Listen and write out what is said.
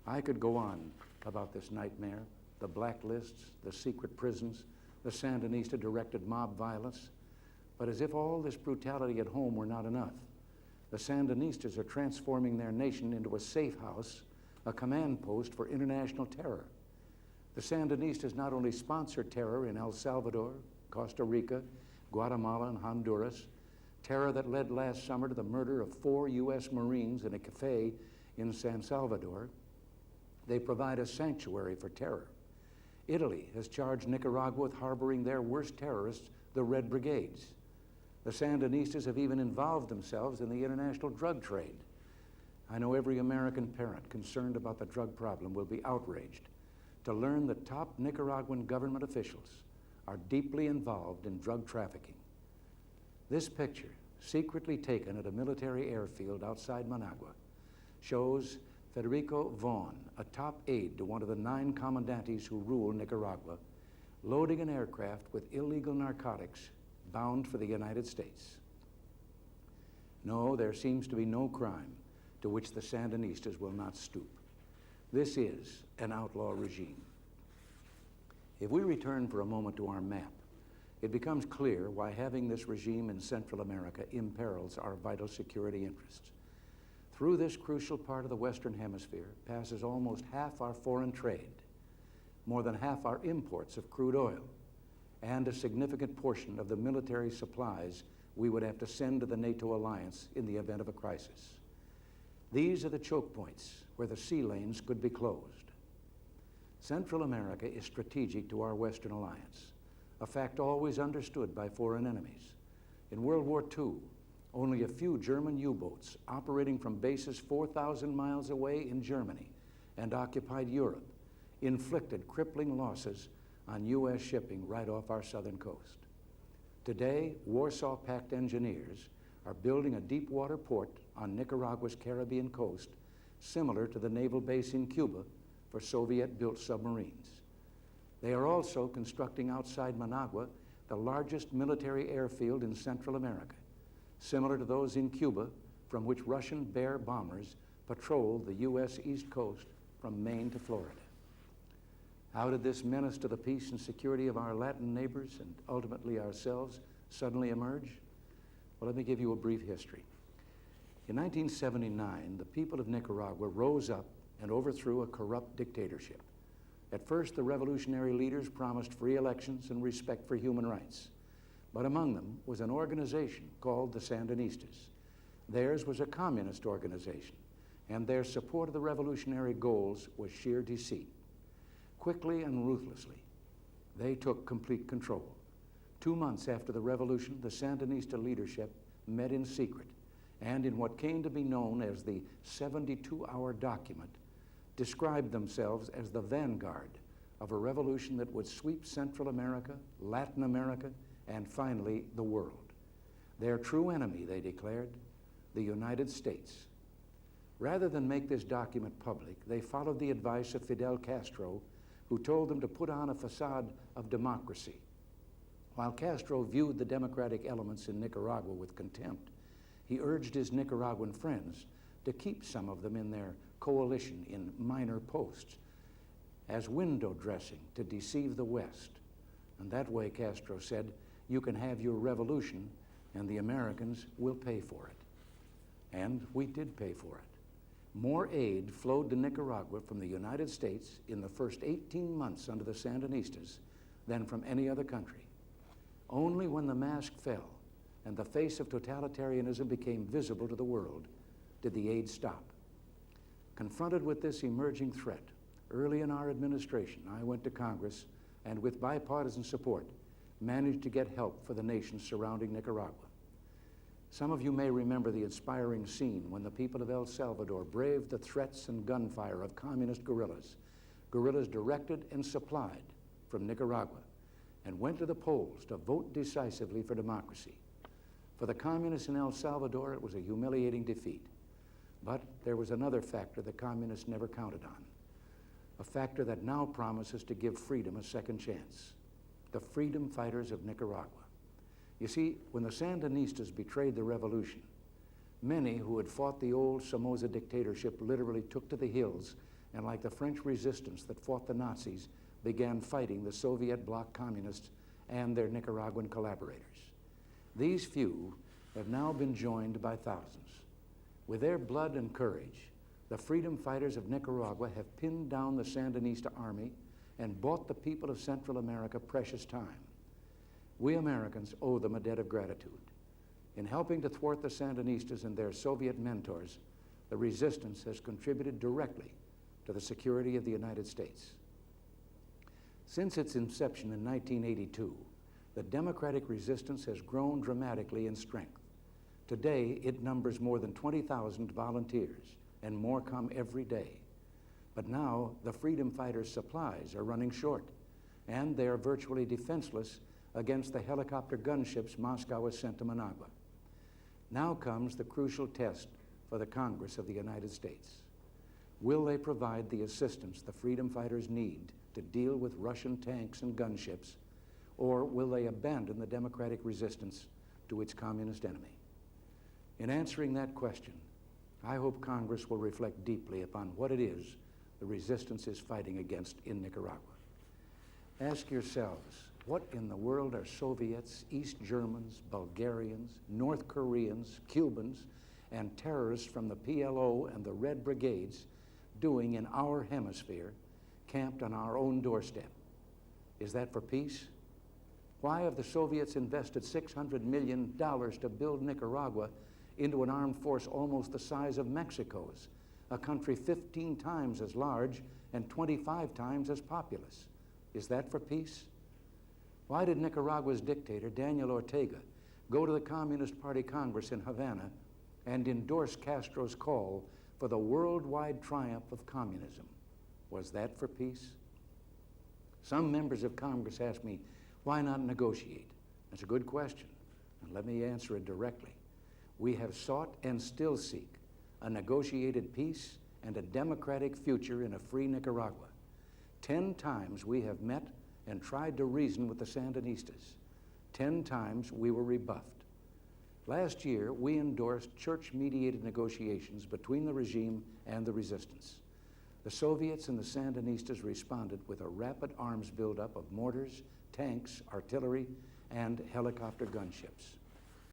I could go on about this nightmare, the blacklists, the secret prisons, the Sandinista-directed mob violence. But as if all this brutality at home were not enough, the Sandinistas are transforming their nation into a safe house, a command post for international terror. The Sandinistas not only sponsor terror in El Salvador, Costa Rica, Guatemala, and Honduras, terror that led last summer to the murder of 4 U.S. Marines in a cafe in San Salvador. They provide a sanctuary for terror. Italy has charged Nicaragua with harboring their worst terrorists, the Red Brigades. The Sandinistas have even involved themselves in the international drug trade. I know every American parent concerned about the drug problem will be outraged to learn that top Nicaraguan government officials are deeply involved in drug trafficking. This picture, secretly taken at a military airfield outside Managua, shows Federico Vaughan, a top aide to one of the 9 commandantes who rule Nicaragua, loading an aircraft with illegal narcotics bound for the United States. No, there seems to be no crime to which the Sandinistas will not stoop. This is an outlaw regime. If we return for a moment to our map, it becomes clear why having this regime in Central America imperils our vital security interests. Through this crucial part of the Western Hemisphere passes almost half our foreign trade, more than half our imports of crude oil, and a significant portion of the military supplies we would have to send to the NATO alliance in the event of a crisis. These are the choke points where the sea lanes could be closed. Central America is strategic to our Western alliance, a fact always understood by foreign enemies. In World War II, only a few German U-boats operating from bases 4,000 miles away in Germany and occupied Europe inflicted crippling losses on U.S. shipping right off our southern coast. Today, Warsaw Pact engineers are building a deep water port on Nicaragua's Caribbean coast, similar to the naval base in Cuba for Soviet-built submarines. They are also constructing outside Managua the largest military airfield in Central America, similar to those in Cuba, from which Russian Bear bombers patrol the U.S. East Coast from Maine to Florida. How did this menace to the peace and security of our Latin neighbors and ultimately ourselves suddenly emerge? Well, let me give you a brief history. In 1979, the people of Nicaragua rose up and overthrew a corrupt dictatorship. At first, the revolutionary leaders promised free elections and respect for human rights. But among them was an organization called the Sandinistas. Theirs was a communist organization, and their support of the revolutionary goals was sheer deceit. Quickly and ruthlessly, they took complete control. 2 months after the revolution, the Sandinista leadership met in secret and in what came to be known as the 72-hour document, described themselves as the vanguard of a revolution that would sweep Central America, Latin America, and finally the world. Their true enemy, they declared, the United States. Rather than make this document public, they followed the advice of Fidel Castro, who told them to put on a facade of democracy. While Castro viewed the democratic elements in Nicaragua with contempt, he urged his Nicaraguan friends to keep some of them in their coalition in minor posts as window dressing to deceive the West. And that way, Castro said, you can have your revolution and the Americans will pay for it. And we did pay for it. More aid flowed to Nicaragua from the United States in the first 18 months under the Sandinistas than from any other country. Only when the mask fell and the face of totalitarianism became visible to the world did the aid stop. Confronted with this emerging threat, early in our administration, I went to Congress and with bipartisan support managed to get help for the nations surrounding Nicaragua. Some of you may remember the inspiring scene when the people of El Salvador braved the threats and gunfire of communist guerrillas, guerrillas directed and supplied from Nicaragua, and went to the polls to vote decisively for democracy. For the communists in El Salvador, it was a humiliating defeat. But there was another factor the communists never counted on, a factor that now promises to give freedom a second chance: the freedom fighters of Nicaragua. You see, when the Sandinistas betrayed the revolution, many who had fought the old Somoza dictatorship literally took to the hills and like the French resistance that fought the Nazis, began fighting the Soviet bloc communists and their Nicaraguan collaborators. These few have now been joined by thousands. With their blood and courage, the freedom fighters of Nicaragua have pinned down the Sandinista army and bought the people of Central America precious time. We Americans owe them a debt of gratitude. In helping to thwart the Sandinistas and their Soviet mentors, the resistance has contributed directly to the security of the United States. Since its inception in 1982, the democratic resistance has grown dramatically in strength. Today, it numbers more than 20,000 volunteers, and more come every day. But now, the freedom fighters' supplies are running short, and they are virtually defenseless against the helicopter gunships Moscow has sent to Managua. Now comes the crucial test for the Congress of the United States. Will they provide the assistance the freedom fighters need to deal with Russian tanks and gunships, or will they abandon the democratic resistance to its communist enemy? In answering that question, I hope Congress will reflect deeply upon what it is the resistance is fighting against in Nicaragua. Ask yourselves, what in the world are Soviets, East Germans, Bulgarians, North Koreans, Cubans, and terrorists from the PLO and the Red Brigades doing in our hemisphere, camped on our own doorstep? Is that for peace? Why have the Soviets invested $600 million to build Nicaragua into an armed force almost the size of Mexico's, a country 15 times as large and 25 times as populous? Is that for peace? Why did Nicaragua's dictator, Daniel Ortega, go to the Communist Party Congress in Havana and endorse Castro's call for the worldwide triumph of communism? Was that for peace? Some members of Congress ask me, why not negotiate? That's a good question, and let me answer it directly. We have sought and still seek a negotiated peace and a democratic future in a free Nicaragua. 10 times we have met and tried to reason with the Sandinistas. 10 times we were rebuffed. Last year, we endorsed church-mediated negotiations between the regime and the resistance. The Soviets and the Sandinistas responded with a rapid arms buildup of mortars, tanks, artillery, and helicopter gunships.